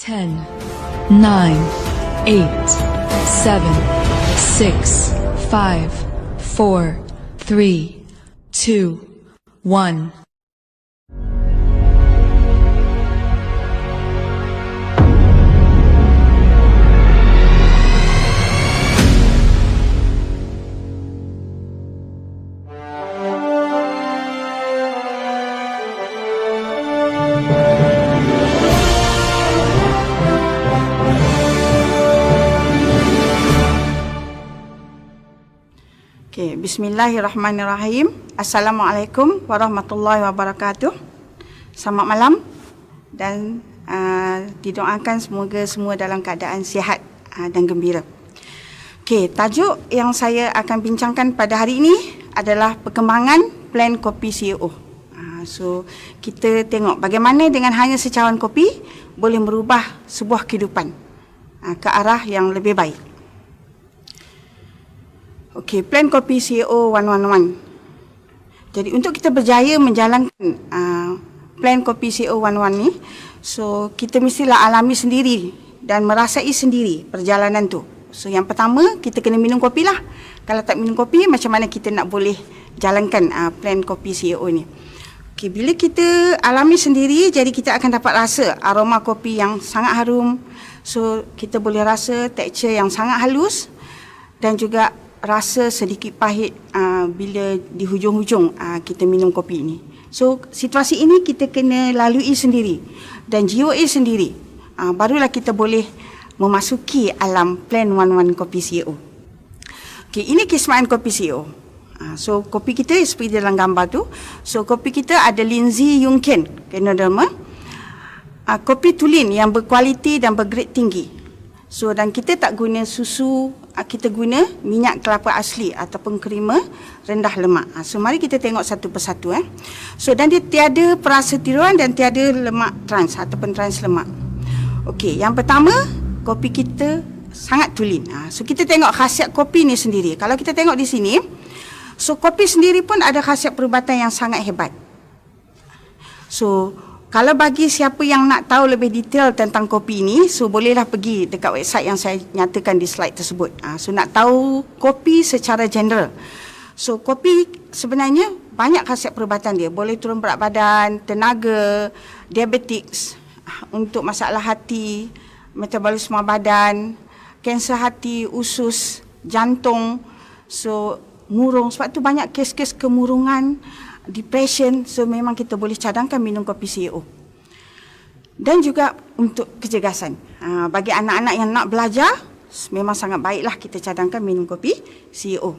10, 9, 8, 7, 6, 5, 4, 3, 2, 1. Okay, bismillahirrahmanirrahim. Assalamualaikum warahmatullahi wabarakatuh. Selamat malam dan didoakan semoga semua dalam keadaan sihat dan gembira. Okay, tajuk yang saya akan bincangkan pada hari ini adalah perkembangan plan kopi CEO. So, kita tengok bagaimana dengan hanya secawan kopi boleh merubah sebuah kehidupan ke arah yang lebih baik. Okey, plan kopi CEO 111. Jadi untuk kita berjaya menjalankan plan kopi CEO 111 ni, so kita mestilah alami sendiri dan merasai sendiri perjalanan tu. So yang pertama, kita kena minum kopi lah. Kalau tak minum kopi, macam mana kita nak boleh jalankan plan kopi CEO ni? Okey, bila kita alami sendiri, jadi kita akan dapat rasa aroma kopi yang sangat harum. So kita boleh rasa tekstur yang sangat halus dan juga rasa sedikit pahit bila di hujung-hujung kita minum kopi ini. So, situasi ini kita kena lalui sendiri dan jiwai sendiri. Barulah kita boleh memasuki alam plan 111 kopi CEO. Okay, ini kesemaan kopi CEO. So, kopi kita seperti dalam gambar tu. So, kopi kita ada Lindsay Yunken Ganoderma. Kopi tulen yang berkualiti dan bergrade tinggi. So, dan kita tak guna susu, kita guna minyak kelapa asli ataupun krema rendah lemak. So, mari kita tengok satu persatu. So, dan dia tiada paracetyl dan tiada lemak trans ataupun trans lemak. Okey, yang pertama, kopi kita sangat tulen. So, kita tengok khasiat kopi ni sendiri. Kalau kita tengok di sini, so kopi sendiri pun ada khasiat perubatan yang sangat hebat. So, kalau bagi siapa yang nak tahu lebih detail tentang kopi ini, so bolehlah pergi dekat website yang saya nyatakan di slide tersebut. So nak tahu kopi secara general. So kopi sebenarnya banyak khasiat perubatan dia. Boleh turun berat badan, tenaga, diabetes, untuk masalah hati, metabolisme badan, kanser hati, usus, jantung, so murung. Sebab tu banyak kes-kes kemurungan, depression, so memang kita boleh cadangkan minum kopi CEO. Dan juga untuk kecergasan. Bagi anak-anak yang nak belajar, memang sangat baiklah kita cadangkan minum kopi CEO.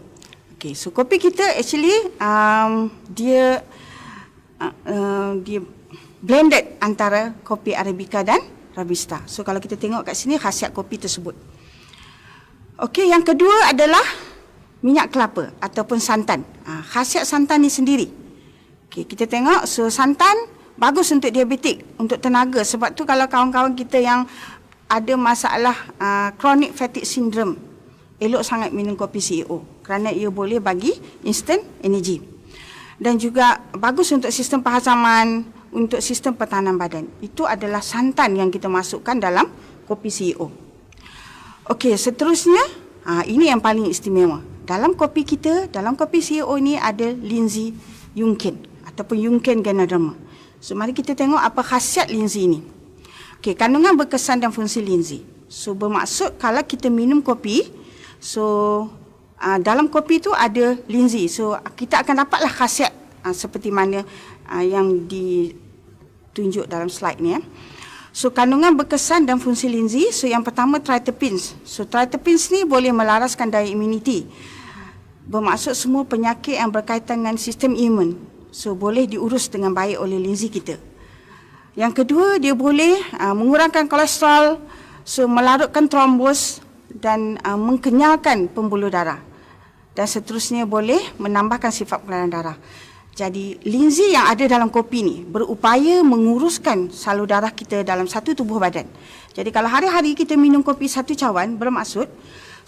Okay, so kopi kita actually dia blended antara kopi Arabica dan Robusta. So kalau kita tengok kat sini khasiat kopi tersebut. Okey, yang kedua adalah minyak kelapa ataupun santan. Khasiat santan ni sendiri. Okay, kita tengok, so santan bagus untuk diabetik, untuk tenaga. Sebab tu kalau kawan-kawan kita yang ada masalah chronic fatigue syndrome, elok sangat minum kopi CEO kerana ia boleh bagi instant energy. Dan juga bagus untuk sistem perhazaman, untuk sistem pertahanan badan. Itu adalah santan yang kita masukkan dalam kopi CEO. Okey, seterusnya, ini yang paling istimewa. Dalam kopi kita, dalam kopi CEO ni ada Lindsay Yunken ataupun Yunken Ganoderma. So, mari kita tengok apa khasiat Lindsay ni. Okey, kandungan berkesan dan fungsi Lindsay. So, bermaksud kalau kita minum kopi, so dalam kopi tu ada Lindsay. So, kita akan dapatlah khasiat seperti mana yang ditunjuk dalam slide ni. So, kandungan berkesan dan fungsi Lindsay. So, yang pertama triterpenes. So, triterpenes ni boleh melaraskan daya imuniti. Bermaksud semua penyakit yang berkaitan dengan sistem imun. So, boleh diurus dengan baik oleh Lindsay kita. Yang kedua, dia boleh mengurangkan kolesterol, so melarutkan trombos dan mengkenyalkan pembuluh darah. Dan seterusnya boleh menambahkan sifat peredaran darah. Jadi, Lindsay yang ada dalam kopi ni berupaya menguruskan salur darah kita dalam satu tubuh badan. Jadi, kalau hari-hari kita minum kopi satu cawan, bermaksud,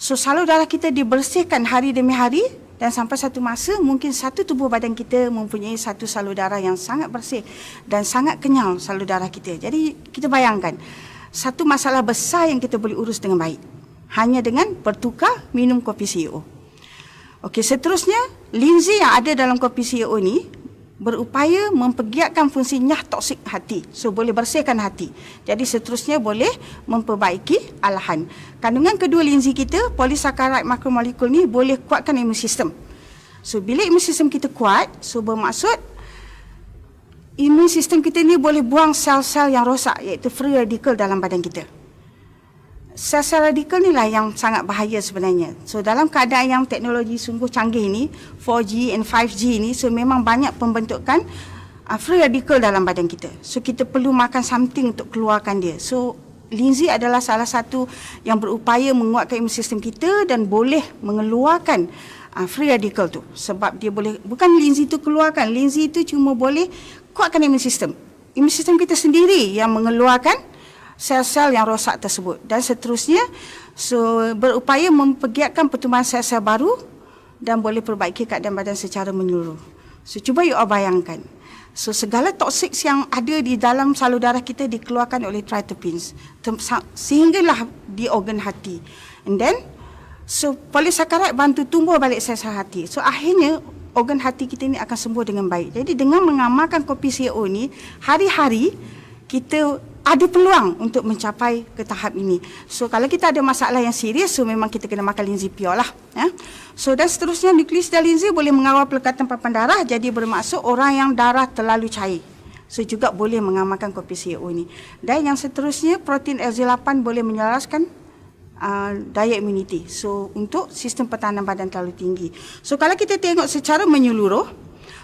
so salur darah kita dibersihkan hari demi hari. Dan sampai satu masa mungkin satu tubuh badan kita mempunyai satu salur darah yang sangat bersih dan sangat kenyal salur darah kita. Jadi kita bayangkan satu masalah besar yang kita boleh urus dengan baik. Hanya dengan bertukar minum kopi CEO. Okey, seterusnya, linzi yang ada dalam kopi CEO ni berupaya mempergiatkan fungsi nyah toksik hati. So, boleh bersihkan hati. Jadi, seterusnya boleh memperbaiki alahan. Kandungan kedua linzi kita, polisakarat makromolekul ni boleh kuatkan imun sistem. So, bila imun sistem kita kuat, so bermaksud imun sistem kita ni boleh buang sel-sel yang rosak, iaitu free radical dalam badan kita. Sel-sel radikal ni lah yang sangat bahaya sebenarnya. So, dalam keadaan yang teknologi sungguh canggih ni, 4G and 5G ni, so memang banyak pembentukan free radical dalam badan kita. So, kita perlu makan something untuk keluarkan dia. So, linzi adalah salah satu yang berupaya menguatkan imun sistem kita dan boleh mengeluarkan free radical tu. Sebab dia boleh, bukan linzi tu keluarkan, linzi tu cuma boleh kuatkan imun sistem. Imun sistem kita sendiri yang mengeluarkan sel-sel yang rosak tersebut. Dan seterusnya, so berupaya mempergiatkan pertumbuhan sel-sel baru dan boleh perbaiki keadaan badan secara menyeluruh. So, cuba you all bayangkan. So, segala toksik yang ada di dalam salur darah kita dikeluarkan oleh tritopins, sehinggalah di organ hati. And then, so polisakarat bantu tumbuh balik sel-sel hati. So, akhirnya organ hati kita ni akan sembuh dengan baik. Jadi, dengan mengamalkan kopi CEO ni, hari-hari kita ada peluang untuk mencapai ke tahap ini. So, kalau kita ada masalah yang serius, so memang kita kena makan linzi pure lah. Ya. So, dan seterusnya, nukleus dan linzi boleh mengawal pelekatan papan darah, jadi bermaksud orang yang darah terlalu cair. So, juga boleh mengamalkan kopi CEO ni. Dan yang seterusnya, protein LZ8 boleh menyelaraskan daya imuniti. So, untuk sistem pertahanan badan terlalu tinggi. So, kalau kita tengok secara menyeluruh,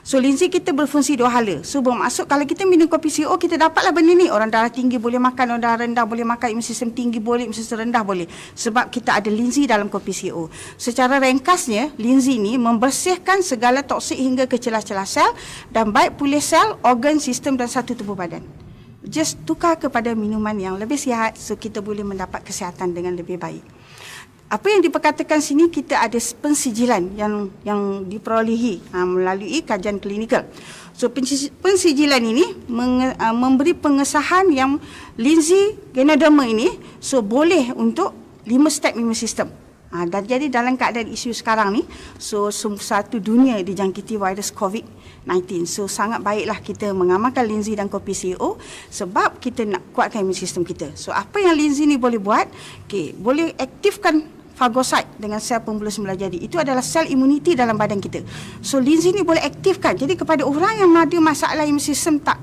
so, linzi kita berfungsi dua hala. So, bermaksud kalau kita minum kopi CEO, kita dapatlah benda ni. Orang darah tinggi boleh makan, orang darah rendah boleh makan, imun sistem tinggi boleh, imun sistem rendah boleh. Sebab kita ada linzi dalam kopi CEO. Secara ringkasnya, linzi ni membersihkan segala toksik hingga ke celah-celah sel dan baik pulih sel, organ, sistem dan satu tubuh badan. Just tukar kepada minuman yang lebih sihat, so kita boleh mendapat kesihatan dengan lebih baik. Apa yang diperkatakan sini, kita ada pensijilan yang diperolehi melalui kajian klinikal. So, pensijilan ini memberi pengesahan yang linzi Ganoderma ini so boleh untuk 5 step imun sistem. Dan jadi dalam keadaan isu sekarang ni, so satu dunia dijangkiti virus COVID-19. So, sangat baiklah kita mengamalkan linzi dan kopi CEO sebab kita nak kuatkan imun sistem kita. So, apa yang linzi ni boleh buat? Okay, boleh aktifkan fagosit dengan sel pembuluh semula jadi. Itu adalah sel imuniti dalam badan kita. So, linzi ni boleh aktifkan. Jadi, kepada orang yang ada masalah imun sistem tak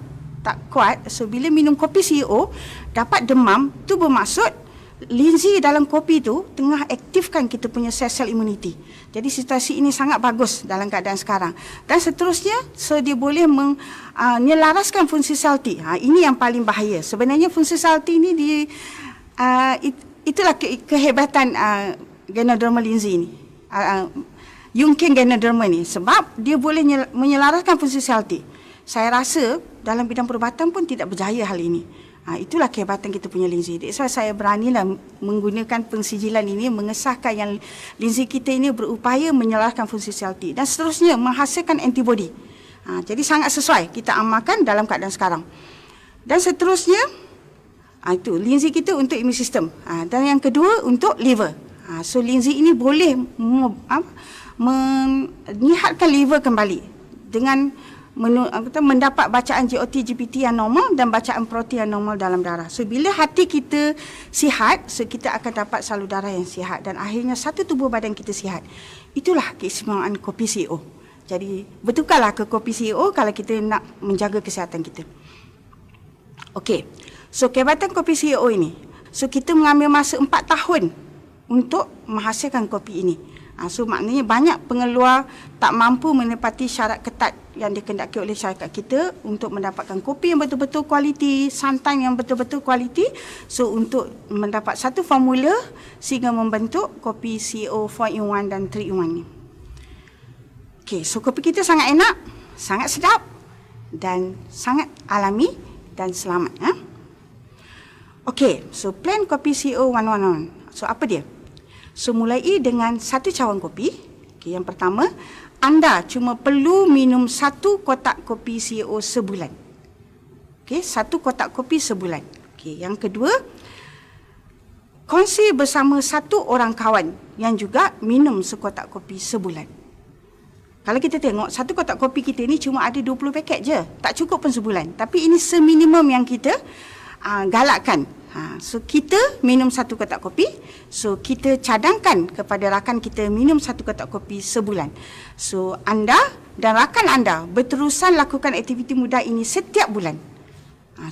kuat, so bila minum kopi CEO, dapat demam, tu bermaksud linzi dalam kopi tu tengah aktifkan kita punya sel-sel imuniti. Jadi, situasi ini sangat bagus dalam keadaan sekarang. Dan seterusnya, so dia boleh menyelaraskan fungsi sel T. Ini yang paling bahaya. Sebenarnya fungsi sel T ni itulah kehebatan Ganoderma linzi ni, Jungian Ganoderma ni, sebab dia boleh menyelaraskan fungsi sel T. Saya rasa dalam bidang perubatan pun tidak berjaya hal ini. Itulah kehebatan kita punya linzi. That's why saya beranilah menggunakan pensijilan ini, mengesahkan yang linzi kita ini berupaya menyelaraskan fungsi sel T dan seterusnya menghasilkan antibody. Jadi sangat sesuai kita amalkan dalam keadaan sekarang. Dan seterusnya, itu linzi kita untuk imun sistem. Dan yang kedua untuk liver. So, linzi ini boleh menyihatkan liver kembali dengan mendapat bacaan GOT, GPT yang normal dan bacaan protein yang normal dalam darah. So, bila hati kita sihat, so kita akan dapat salur darah yang sihat dan akhirnya satu tubuh badan kita sihat. Itulah keistimewaan kopi CEO. Jadi, bertukarlah ke kopi CEO kalau kita nak menjaga kesihatan kita. Okey. So, kehebatan kopi CEO ini. So, kita mengambil masa 4 tahun untuk menghasilkan kopi ini. So, maknanya banyak pengeluar tak mampu menepati syarat ketat yang dikehendaki oleh syarikat kita untuk mendapatkan kopi yang betul-betul kualiti, santan yang betul-betul kualiti. So, untuk mendapat satu formula sehingga membentuk kopi CEO 4-in-1 dan 3-in-1 ni. Okey, so kopi kita sangat enak, sangat sedap dan sangat alami dan selamat. Okey, so plan kopi CEO 111. So, apa dia? So, mulai dengan satu cawan kopi. Okay, yang pertama, anda cuma perlu minum 1 kotak kopi CEO sebulan. Okay, 1 kotak kopi sebulan. Okay, yang kedua, kongsi bersama satu orang kawan yang juga minum sekotak kopi sebulan. Kalau kita tengok, satu kotak kopi kita ni cuma ada 20 paket je. Tak cukup pun sebulan. Tapi ini seminimum yang kita galakkan. So kita minum satu kotak kopi. So kita cadangkan kepada rakan kita minum satu kotak kopi sebulan. So anda dan rakan anda berterusan lakukan aktiviti mudah ini setiap bulan.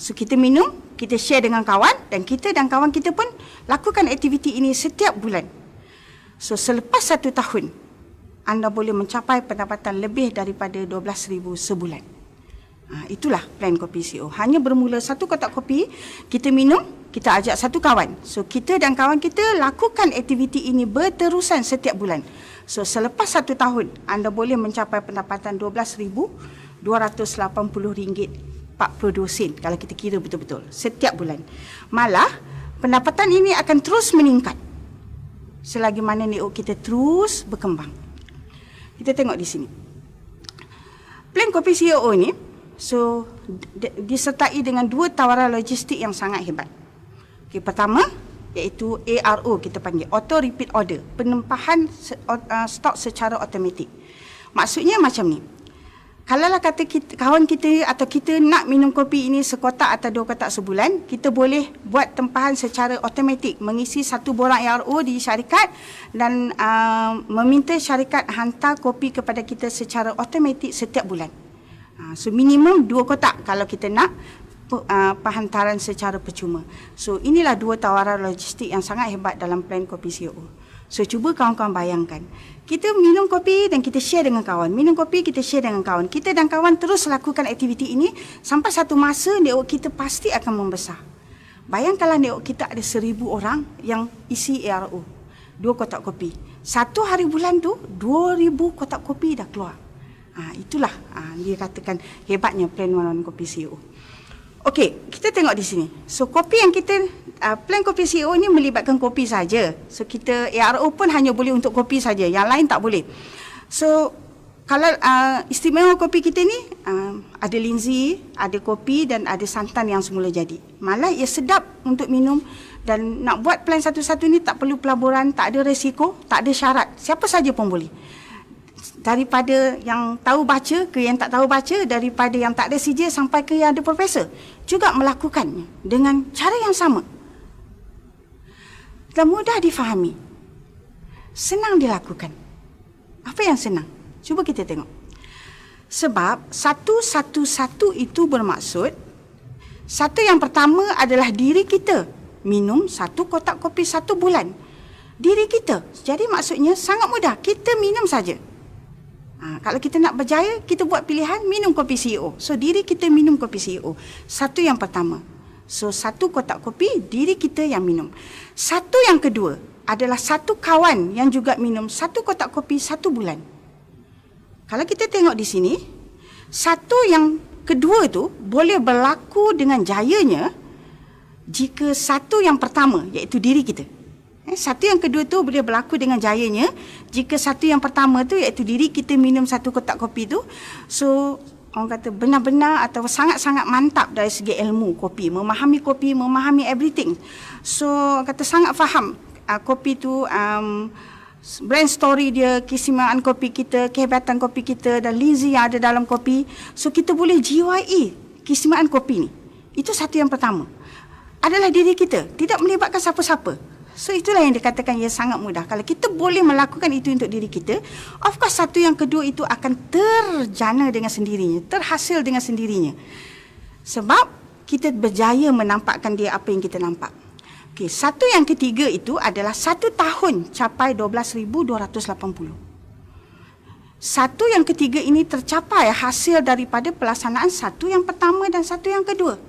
So kita minum, kita share dengan kawan, dan kita dan kawan kita pun lakukan aktiviti ini setiap bulan. So selepas 1 tahun, anda boleh mencapai pendapatan lebih daripada 12,000 sebulan. Itulah plan Kopi CEO. Hanya bermula satu kotak kopi, kita minum, kita ajak satu kawan. So kita dan kawan kita lakukan aktiviti ini berterusan setiap bulan. So selepas 1 tahun, anda boleh mencapai pendapatan RM12,280 42 sen kalau kita kira betul-betul setiap bulan. Malah pendapatan ini akan terus meningkat selagi mana network kita terus berkembang. Kita tengok di sini. Plan Kopi CEO ni disertai dengan 2 tawaran logistik yang sangat hebat. Okay, pertama iaitu ARO, kita panggil Auto Repeat Order, penempahan stok secara automatik. Maksudnya macam ni. Kalaulah kata kawan kita atau kita nak minum kopi ini sekotak atau 2 kotak sebulan, kita boleh buat tempahan secara automatik, mengisi 1 borang ARO di syarikat dan meminta syarikat hantar kopi kepada kita secara automatik setiap bulan. So minimum 2 kotak kalau kita nak penghantaran secara percuma. So inilah 2 tawaran logistik yang sangat hebat dalam plan Kopi CEO. So cuba kawan-kawan bayangkan, kita minum kopi dan kita share dengan kawan, minum kopi kita share dengan kawan, kita dan kawan terus lakukan aktiviti ini sampai satu masa network kita pasti akan membesar. Bayangkanlah network kita ada 1,000 orang yang isi ARO, 2 kotak kopi. 1 hari bulan tu 2,000 kotak kopi dah keluar. Itulah dia katakan hebatnya plan One Kopi CEO. Okey, kita tengok di sini. So kopi yang kita plan Kopi CEO ni melibatkan kopi saja. So kita ARO pun hanya boleh untuk kopi saja, yang lain tak boleh. So kalau istimewa kopi kita ni ada linzi, ada kopi dan ada santan yang semula jadi. Malah ia sedap untuk minum dan nak buat plan satu-satu ni tak perlu pelaburan, tak ada resiko, tak ada syarat. Siapa saja pun boleh. Daripada yang tahu baca ke yang tak tahu baca, daripada yang tak ada CJ sampai ke yang ada profesor, juga melakukannya dengan cara yang sama. Dan mudah difahami. Senang dilakukan. Apa yang senang? Cuba kita tengok. Sebab 111 itu bermaksud, satu yang pertama adalah diri kita. Minum 1 kotak kopi 1 bulan. Diri kita. Jadi maksudnya sangat mudah. Kita minum saja. Kalau kita nak berjaya, kita buat pilihan minum kopi CEO. So diri kita minum kopi CEO. Satu yang pertama. So 1 kotak kopi, diri kita yang minum. Satu yang kedua adalah 1 kawan yang juga minum 1 kotak kopi 1 bulan. Kalau kita tengok di sini, satu yang kedua tu boleh berlaku dengan jayanya jika satu yang pertama, iaitu diri kita. Satu yang kedua tu boleh berlaku dengan jayanya jika satu yang pertama tu iaitu diri kita minum 1 kotak kopi tu. So orang kata benar-benar atau sangat-sangat mantap dari segi ilmu kopi, memahami everything. So orang kata sangat faham kopi tu, brand story dia, keistimewaan kopi kita, kehebatan kopi kita dan linzi yang ada dalam kopi. So kita boleh jiwai keistimewaan kopi ni. Itu satu yang pertama. Adalah diri kita, tidak melibatkan siapa-siapa. So itulah yang dikatakan ia sangat mudah. Kalau kita boleh melakukan itu untuk diri kita, of course satu yang kedua itu akan terjana dengan sendirinya, terhasil dengan sendirinya. Sebab kita berjaya menampakkan dia apa yang kita nampak. Okey, satu yang ketiga itu adalah 1 tahun capai 12,280. Satu yang ketiga ini tercapai hasil daripada pelaksanaan satu yang pertama dan satu yang kedua.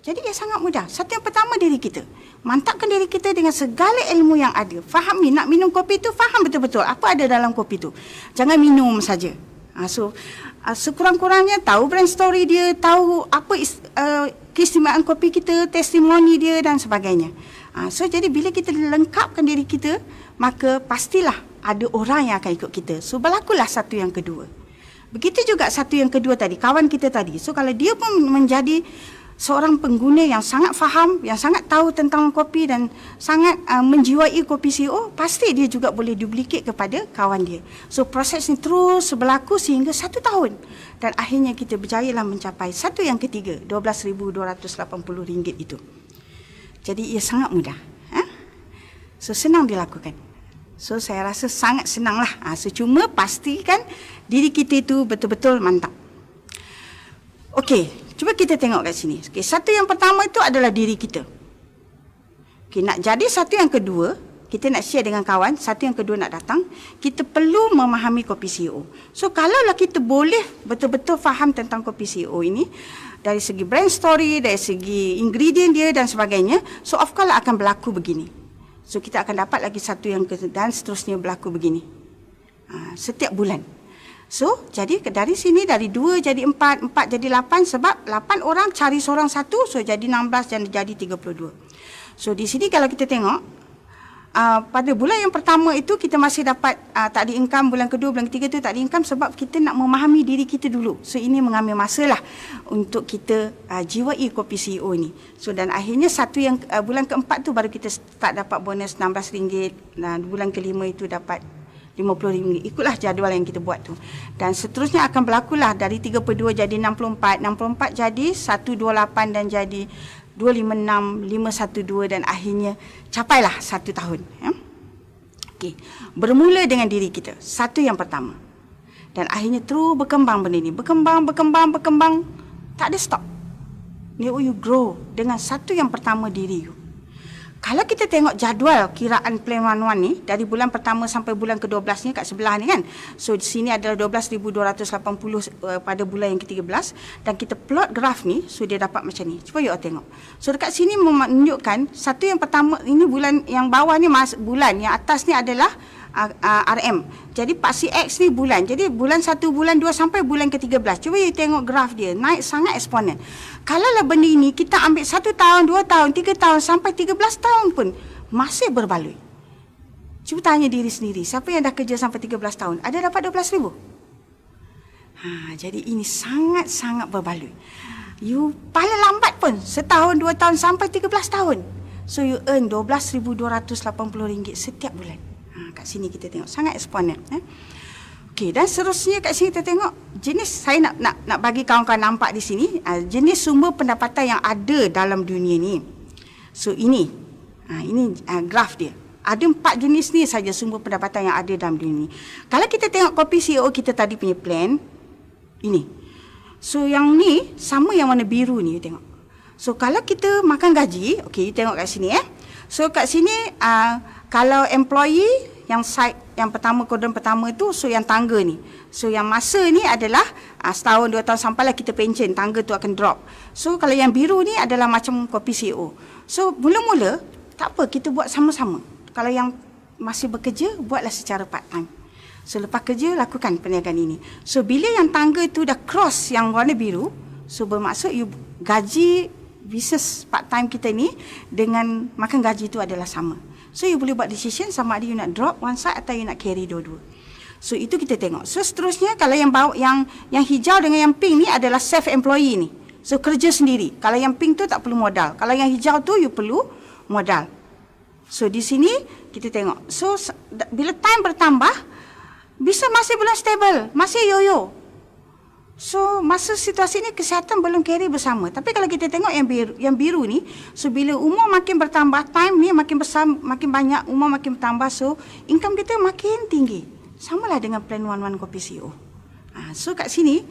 Jadi ia sangat mudah. Satu yang pertama diri kita. Mantapkan diri kita dengan segala ilmu yang ada. Fahami, nak minum kopi tu, faham betul-betul apa ada dalam kopi tu. Jangan minum saja. Sekurang-kurangnya tahu brand story dia, tahu apa keistimewaan kopi kita, testimoni dia dan sebagainya. So jadi bila kita lengkapkan diri kita, maka pastilah ada orang yang akan ikut kita. So berlakulah satu yang kedua. Begitu juga satu yang kedua tadi, kawan kita tadi. So kalau dia pun menjadi seorang pengguna yang sangat faham, yang sangat tahu tentang kopi dan sangat menjiwai kopi CEO, pasti dia juga boleh duplicate kepada kawan dia. So proses ni terus berlaku sehingga 1 tahun. Dan akhirnya kita berjayalah mencapai satu yang ketiga, RM12,280 itu. Jadi ia sangat mudah. So senang dilakukan. So saya rasa sangat senanglah. So cuma pastikan diri kita itu betul-betul mantap. Okey, cuba kita tengok kat sini. Okey, satu yang pertama itu adalah diri kita. Okey, nak jadi satu yang kedua, kita nak share dengan kawan, satu yang kedua nak datang, kita perlu memahami kopi CEO. So kalaulah kita boleh betul-betul faham tentang kopi CEO ini, dari segi brand story, dari segi ingredient dia dan sebagainya, so of course akan berlaku begini. So kita akan dapat lagi satu yang dan seterusnya berlaku begini. Setiap bulan. So, jadi dari sini dari 2 jadi 4, 4 jadi 8 sebab 8 orang cari seorang satu, so jadi 16 dan jadi 32. So di sini kalau kita tengok pada bulan yang pertama itu kita masih dapat tak ada income, bulan kedua, bulan ketiga tu tak ada income sebab kita nak memahami diri kita dulu. So ini mengambil masa lah untuk kita jiwai kopi CEO ni. So dan akhirnya satu yang bulan keempat tu baru kita start dapat bonus RM16 dan bulan kelima itu dapat RM50. Ikutlah jadual yang kita buat tu. Dan seterusnya akan berlakulah dari 32 jadi 64, 64 jadi 128 dan jadi 256, 512 dan akhirnya capailah 1 tahun. Okey. Bermula dengan diri kita. Satu yang pertama. Dan akhirnya terus berkembang benda ni. Berkembang. Tak ada stop. You grow dengan satu yang pertama diri you. Kalau kita tengok jadual kiraan plan 11 ni dari bulan pertama sampai bulan ke-12 ni kat sebelah ni kan. So di sini adalah 12,280 pada bulan yang ke-13 dan kita plot graf ni, so dia dapat macam ni. Cuba you tengok. So dekat sini menunjukkan satu yang pertama ini bulan yang bawah ni bulan, yang atas ni adalah RM. Jadi paksi X ni bulan. Jadi bulan 1, bulan 2 sampai bulan ke-13. Cuba you tengok graf dia. Naik sangat eksponen. Kalaulah benda ini kita ambil 1 tahun, 2 tahun, 3 tahun sampai 13 tahun pun masih berbaloi. Cuba tanya diri sendiri. Siapa yang dah kerja sampai 13 tahun? Ada dapat 12,000? Jadi ini sangat-sangat berbaloi. You paling lambat pun setahun, 2 tahun sampai 13 tahun. So you earn RM12,280 setiap bulan. Kat sini kita tengok sangat eksponen. Okey, dan seterusnya kat sini kita tengok jenis, saya nak bagi kawan-kawan nampak di sini jenis sumber pendapatan yang ada dalam dunia ni. So ini graf dia. Ada 4 jenis ni saja sumber pendapatan yang ada dalam dunia ni. Kalau kita tengok kopi CEO kita tadi punya plan ini. So yang ni sama yang warna biru ni you tengok. So kalau kita makan gaji, okey you tengok kat sini So kat sini kalau employee yang side yang pertama, kodan pertama tu, so yang tangga ni. So yang masa ni adalah setahun, 2 tahun sampailah kita pension, tangga tu akan drop. So kalau yang biru ni adalah macam kopi CEO. So mula-mula tak apa, kita buat sama-sama. Kalau yang masih bekerja, buatlah secara part time. So lepas kerja, lakukan perniagaan ini. So bila yang tangga tu dah cross yang warna biru, so bermaksud you gaji bisnes part time kita ni dengan makan gaji tu adalah sama. So you boleh buat decision sama ada you nak drop one side atau you nak carry dua-dua. So itu kita tengok. So seterusnya kalau yang bawah yang hijau dengan yang pink ni adalah self employee ni. So kerja sendiri. Kalau yang pink tu tak perlu modal. Kalau yang hijau tu you perlu modal. So di sini kita tengok. So bila time bertambah bisa masih belum stable, masih yo-yo. So masa situasi ni kesihatan belum carry bersama. Tapi kalau kita tengok yang biru ni, so bila umur makin bertambah, time ni makin besar, makin banyak, umur makin bertambah, so income kita makin tinggi. Samalah dengan plan 11 kopi CEO. So kat sini,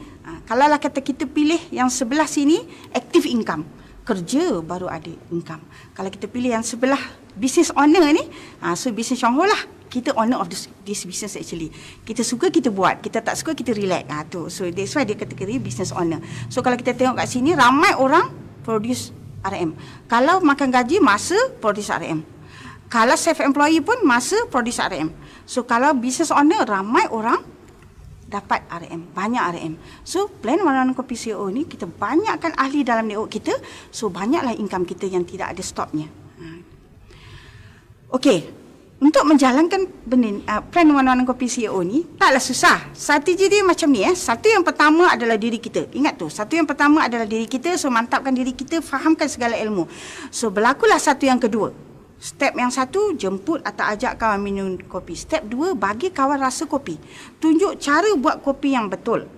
kalaulah kata kita pilih yang sebelah sini active income, kerja baru ada income. Kalau kita pilih yang sebelah business owner ni, so business Chong Ho lah. Kita owner of this business actually. Kita suka kita buat, kita tak suka kita relax. Tu. So that's why dia kategori business owner. So kalau kita tengok kat sini ramai orang produce RM. Kalau makan gaji masa produce RM. Kalau self employee pun masa produce RM. So kalau business owner ramai orang dapat RM, banyak RM. So plan 11 kopi CEO ni kita banyakkan ahli dalam network kita. So banyaklah income kita yang tidak ada stopnya. Okey. untuk menjalankan plan one-on-one kopi CEO ni taklah susah. Strategi dia macam ni. Satu yang pertama adalah diri kita. Ingat tu, satu yang pertama adalah diri kita. So mantapkan diri kita, fahamkan segala ilmu. So berlakulah satu yang kedua. Step yang satu, jemput atau ajak kawan minum kopi. Step dua, bagi kawan rasa kopi. Tunjuk cara buat kopi yang betul.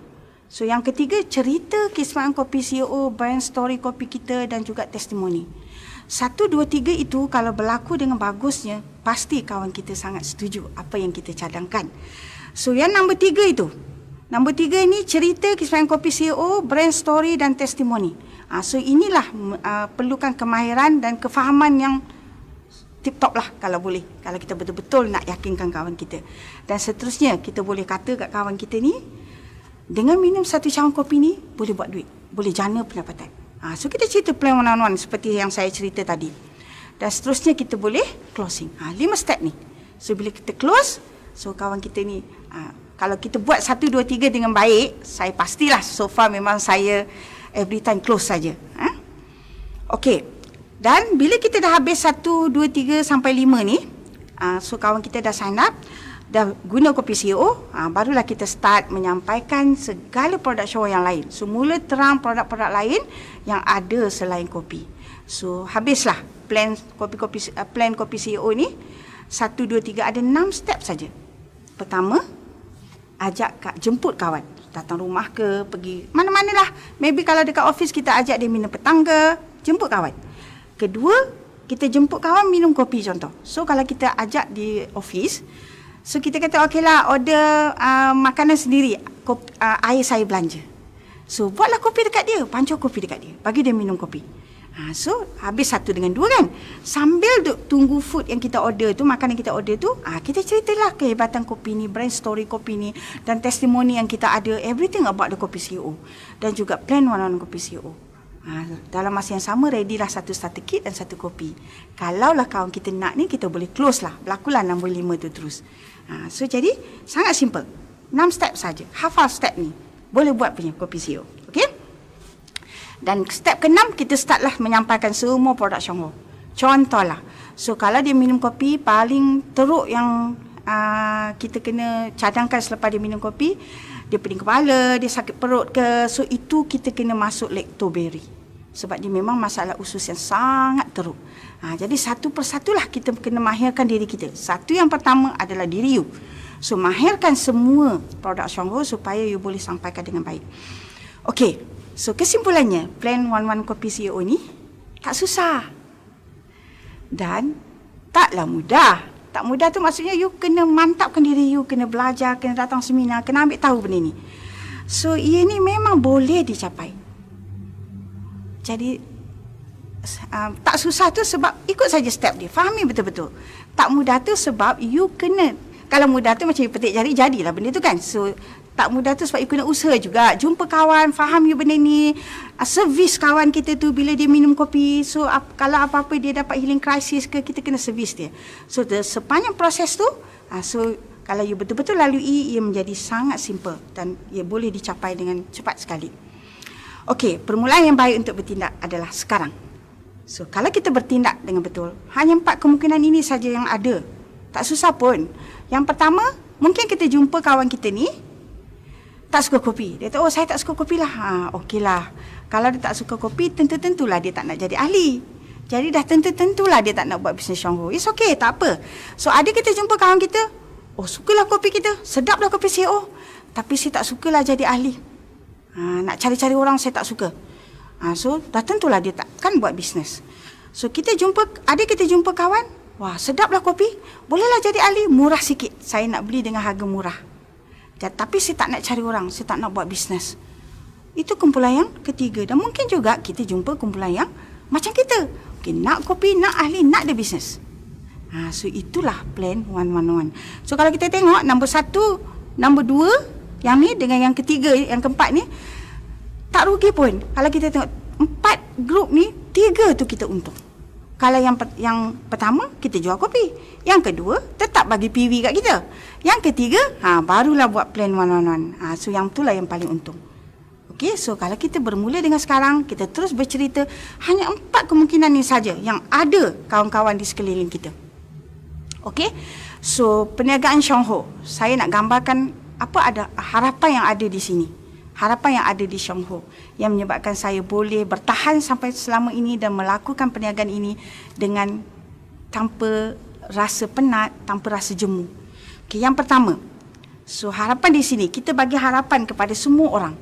So yang ketiga, cerita kisah kopi CEO, brand story kopi kita dan juga testimoni. 1, 2, 3 itu kalau berlaku dengan bagusnya, pasti kawan kita sangat setuju apa yang kita cadangkan. So yang nombor 3 itu. Nombor 3 ini cerita kisah kopi CEO, brand story dan testimoni. So inilah perlukan kemahiran dan kefahaman yang tip-top lah kalau boleh. Kalau kita betul-betul nak yakinkan kawan kita. Dan seterusnya kita boleh kata kat kawan kita ni, dengan minum satu cawan kopi ni boleh buat duit. Boleh jana pendapatan. So kita cerita plan one-on-one seperti yang saya cerita tadi. Dan seterusnya kita boleh closing. 5 step ni. So bila kita close, so kawan kita ni, kalau kita buat 1, 2, 3 dengan baik, saya pastilah so far memang saya every time close saja. Okey. Dan bila kita dah habis 1, 2, 3 sampai 5 ni, so kawan kita dah sign up, dah guna kopi CEO, barulah kita start menyampaikan segala produk show yang lain. So mula terang produk-produk lain yang ada selain kopi. So habislah plan kopi CEO ni. 1, 2, 3 ada 6 step saja. Pertama, jemput kawan. Datang rumah ke, pergi mana-manalah. Maybe kalau dekat office kita ajak dia minum petang ke, jemput kawan. Kedua, kita jemput kawan minum kopi contoh. So kalau kita ajak di office, so kita kata okeylah order makanan sendiri, air saya belanja. So buatlah kopi dekat dia, pancur kopi dekat dia, bagi dia minum kopi. So habis 1 dengan 2 kan. Sambil tunggu food yang kita order tu, makanan kita order tu, kita ceritalah kehebatan kopi ni, brand story kopi ni dan testimoni yang kita ada, everything about the kopi CEO dan juga plan one-on-one kopi CEO. Dalam masa yang sama ready lah 1 starter kit dan 1 kopi. Kalaulah kawan kita nak ni, kita boleh close lah, berlakulah nombor 5 tu terus. So jadi sangat simple, 6 step saja. Hafal step ni, boleh buat punya kopi CEO. Okey. Dan step ke-6 kita start lah menyampaikan semua produk Shongho. Contohlah, so kalau dia minum kopi, paling teruk yang kita kena cadangkan selepas dia minum kopi, dia pening kepala, dia sakit perut ke, so itu kita kena masuk lactoberry. Sebab dia memang masalah usus yang sangat teruk. Jadi satu persatulah kita kena mahirkan diri kita. Satu yang pertama adalah diri you. So mahirkan semua produk Shongho supaya you boleh sampaikan dengan baik. Okey, so kesimpulannya, plan one-on-one kopi CEO ni tak susah. Dan taklah mudah. Tak mudah tu maksudnya you kena mantapkan diri you, kena belajar, kena datang seminar, kena ambil tahu benda ni. So ia ni memang boleh dicapai. Jadi tak susah tu sebab ikut saja step dia, fahami betul-betul. Tak mudah tu sebab you kena, kalau mudah tu macam you petik jari, jadilah benda tu kan. So tak mudah tu sebab you kena usaha juga. Jumpa kawan, faham you benda ni, servis kawan kita tu bila dia minum kopi. So kalau apa-apa dia dapat healing crisis ke, kita kena servis dia. So sepanjang proses tu, so kalau you betul-betul lalui, ia menjadi sangat simple dan ia boleh dicapai dengan cepat sekali. Okey, permulaan yang baik untuk bertindak adalah sekarang. So kalau kita bertindak dengan betul, hanya 4 kemungkinan ini saja yang ada. Tak susah pun. Yang pertama, mungkin kita jumpa kawan kita ni tak suka kopi. Dia kata, oh saya tak suka kopi lah. Okeylah. Kalau dia tak suka kopi, tentu-tentulah dia tak nak jadi ahli. Jadi dah tentu-tentulah dia tak nak buat bisnes Shongho. It's okay, tak apa. So ada kita jumpa kawan kita, oh sukalah kopi kita, sedaplah kopi CEO. Tapi saya tak sukalah jadi ahli. Nak cari-cari orang saya tak suka. So dah tentulah dia takkan buat bisnes. So kita jumpa kawan, wah sedaplah kopi, bolehlah jadi ahli, murah sikit. Saya nak beli dengan harga murah. Tapi saya tak nak cari orang, saya tak nak buat bisnes. Itu kumpulan yang ketiga. Dan mungkin juga kita jumpa kumpulan yang macam kita. Okay, nak kopi, nak ahli, nak ada bisnes. So itulah plan one-on-one. So kalau kita tengok nombor 1, nombor 2, yang ni dengan yang ketiga, yang keempat ni, tak rugi pun. Kalau kita tengok 4 grup ni, 3 tu kita untung. Kalau yang pertama, kita jual kopi. Yang kedua, tetap bagi PV kat kita. Yang ketiga, barulah buat plan one-on-one. So yang itulah yang paling untung. Okey, so kalau kita bermula dengan sekarang, kita terus bercerita, hanya 4 kemungkinan ni saja yang ada kawan-kawan di sekeliling kita. Okey. So perniagaan Shongho, saya nak gambarkan apa ada harapan yang ada di sini. Harapan yang ada di Shongho yang menyebabkan saya boleh bertahan sampai selama ini dan melakukan perniagaan ini dengan tanpa rasa penat, tanpa rasa jemu. Okey, yang pertama. So harapan di sini, kita bagi harapan kepada semua orang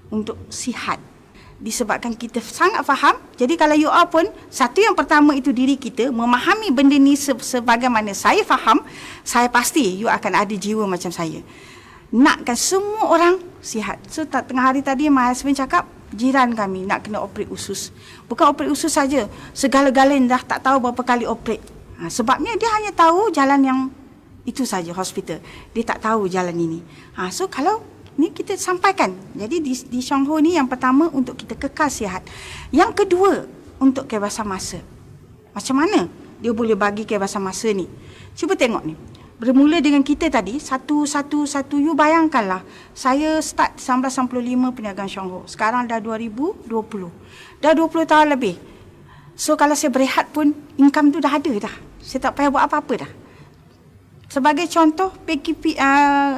untuk sihat. Disebabkan kita sangat faham. Jadi kalau you all pun, satu yang pertama itu diri kita memahami benda ni sebagaimana saya faham, saya pasti you akan ada jiwa macam saya. Nakkan semua orang sihat. So tengah hari tadi my husband cakap, jiran kami nak kena operate usus. Bukan operate usus saja, segala-galanya dah tak tahu berapa kali operate. Sebabnya dia hanya tahu jalan yang itu saja, hospital. Dia tak tahu jalan ini. So kalau ni kita sampaikan. Jadi di Shongho ni yang pertama untuk kita kekal sihat. Yang kedua untuk kebebasan masa. Macam mana dia boleh bagi kebebasan masa ni? Cuba tengok ni. Bermula dengan kita tadi, satu. You bayangkanlah, saya start 1995 perniagaan Shongho. Sekarang dah 2020. Dah 20 tahun lebih. So kalau saya berehat pun, income tu dah ada dah. Saya tak payah buat apa-apa dah. Sebagai contoh, PKP,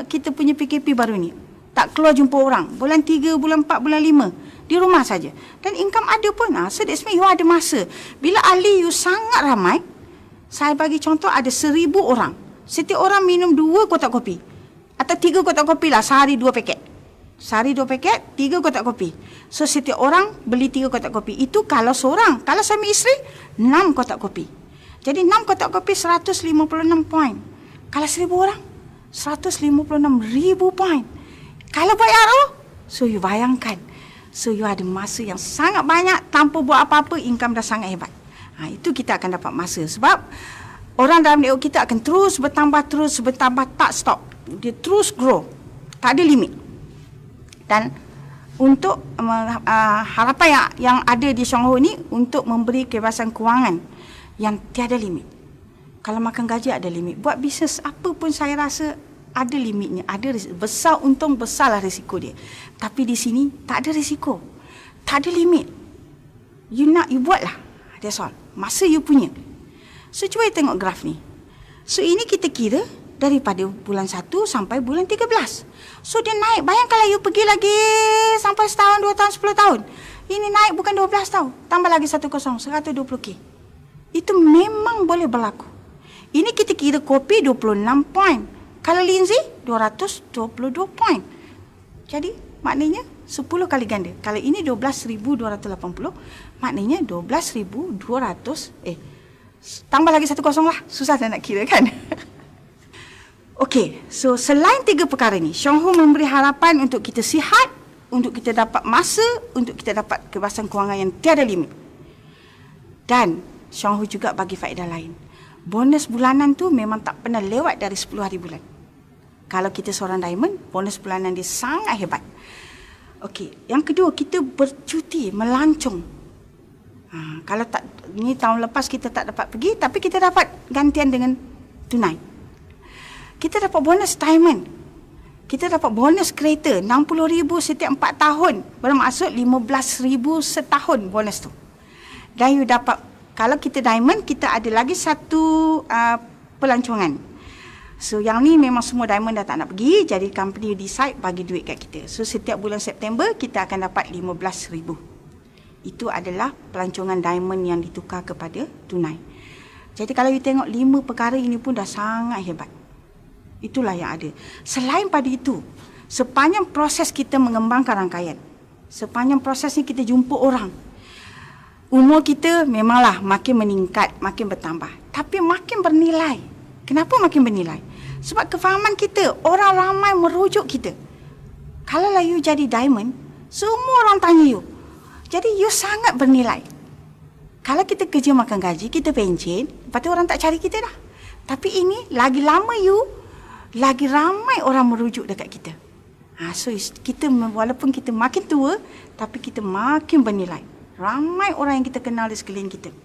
kita punya PKP baru ni. Tak keluar jumpa orang. Bulan 3, bulan 4, bulan 5. Di rumah saja. Dan income ada pun. So that's mean you ada masa. Bila ahli you sangat ramai, saya bagi contoh ada 1,000 orang. Setiap orang minum 2 kotak kopi. Atau 3 kotak kopi lah. Sehari 2 paket. Sehari 2 paket, 3 kotak kopi. So setiap orang beli 3 kotak kopi. Itu kalau seorang. Kalau suami isteri, 6 kotak kopi. Jadi 6 kotak kopi 156 poin. Kalau 1,000 orang, 156,000 poin. Kalau buat RO, so you bayangkan. So you ada masa yang sangat banyak tanpa buat apa-apa, income dah sangat hebat. Itu kita akan dapat masa. Sebab orang dalam network kita akan terus bertambah, tak stop. Dia terus grow. Tak ada limit. Dan untuk harapan yang ada di Shongho ni untuk memberi kebebasan kewangan yang tiada limit. Kalau makan gaji ada limit. Buat bisnes apa pun saya rasa ada limitnya, ada besar untung, besarlah risiko dia. Tapi di sini tak ada risiko, tak ada limit. You nak, you buatlah. That's all. Masa you punya. So cuba tengok graf ni. So ini kita kira daripada bulan 1 sampai bulan 13. So dia naik. Bayangkanlah you pergi lagi sampai setahun, 2 tahun, 10 tahun. Ini naik bukan 12 tahun. Tambah lagi 10, 120K. Itu memang boleh berlaku. Ini kita kira kopi 26 poin. Kalau Lindsay, 222 poin. Jadi, maknanya 10 kali ganda. Kalau ini 12,280, maknanya 12,200. Tambah lagi 10 lah. Susah dah nak kira kan? Okey, so selain 3 perkara ni, Shongho memberi harapan untuk kita sihat, untuk kita dapat masa, untuk kita dapat kebebasan kewangan yang tiada limit. Dan Shongho juga bagi faedah lain. Bonus bulanan tu memang tak pernah lewat dari 10 hari bulan. Kalau kita seorang diamond, bonus bulanan dia sangat hebat. Okey, yang kedua, kita bercuti, melancong. Kalau tak, ni tahun lepas kita tak dapat pergi, tapi kita dapat gantian dengan tunai. Kita dapat bonus diamond. Kita dapat bonus kereta, 60,000 setiap 4 tahun. Bermaksud 15,000 setahun bonus tu. Dan you dapat, kalau kita diamond, kita ada lagi satu pelancongan. So yang ni memang semua diamond dah tak nak pergi, jadi company decide bagi duit kat kita. So setiap bulan September kita akan dapat 15,000. Itu adalah pelancongan diamond yang ditukar kepada tunai. Jadi kalau you tengok 5 perkara ini pun dah sangat hebat. Itulah yang ada. Selain pada itu, sepanjang proses kita mengembangkan rangkaian, sepanjang proses ni kita jumpa orang, umur kita memanglah makin meningkat, makin bertambah, tapi makin bernilai. Kenapa makin bernilai? Sebab kefahaman kita, orang ramai merujuk kita. Kalau lah you jadi diamond, semua orang tanya you. Jadi you sangat bernilai. Kalau kita kerja makan gaji, kita pencen, lepas tu orang tak cari kita dah. Tapi ini, lagi lama you, lagi ramai orang merujuk dekat kita. So kita, walaupun kita makin tua, tapi kita makin bernilai. Ramai orang yang kita kenal di sekeliling kita.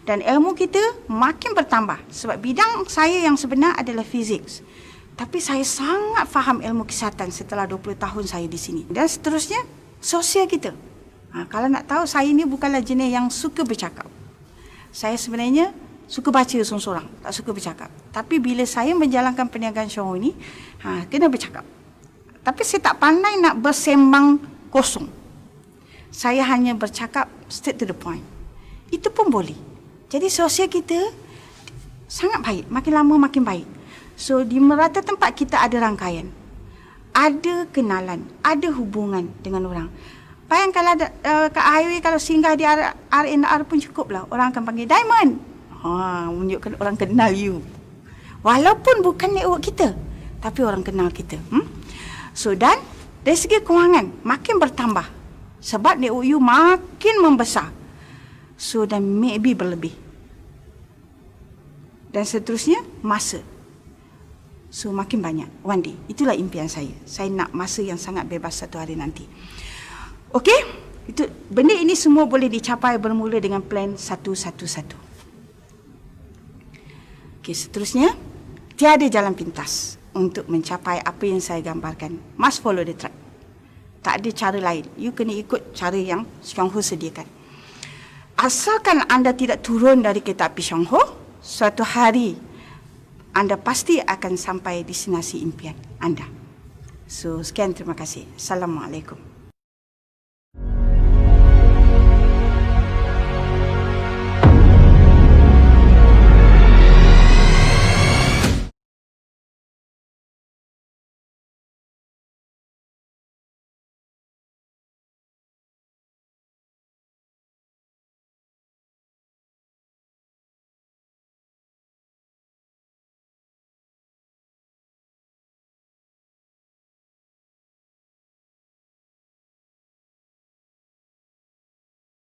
Dan ilmu kita makin bertambah. Sebab bidang saya yang sebenar adalah fizik. Tapi saya sangat faham ilmu kesihatan setelah 20 tahun saya di sini. Dan seterusnya, sosial kita. Kalau nak tahu, saya ni bukanlah jenis yang suka bercakap. Saya sebenarnya suka baca sorang-sorang, tak suka bercakap. Tapi bila saya menjalankan perniagaan Syahor ni, kena bercakap. Tapi saya tak pandai nak bersembang kosong. Saya hanya bercakap straight to the point. Itu pun boleh. Jadi sosial kita sangat baik, makin lama makin baik. So di merata tempat kita ada rangkaian, ada kenalan, ada hubungan dengan orang. Bayang kalau kat highway kalau singgah di R&R pun cukup lah. Orang akan panggil Diamond. Menunjukkan orang kenal you. Walaupun bukan network kita, tapi orang kenal kita. So dan dari segi kewangan makin bertambah. Sebab network you makin membesar. So dan maybe berlebih. Dan seterusnya masa. So makin banyak one day. Itulah impian saya. Saya nak masa yang sangat bebas satu hari nanti. Okey? Itu benda ini semua boleh dicapai bermula dengan plan 111. Okey, seterusnya tiada jalan pintas untuk mencapai apa yang saya gambarkan. Must follow the track. Tak ada cara lain. You kena ikut cara yang Syahor sediakan. Asalkan anda tidak turun dari kereta api Syahor, suatu hari anda pasti akan sampai destinasi impian anda. So, sekian, terima kasih. Assalamualaikum.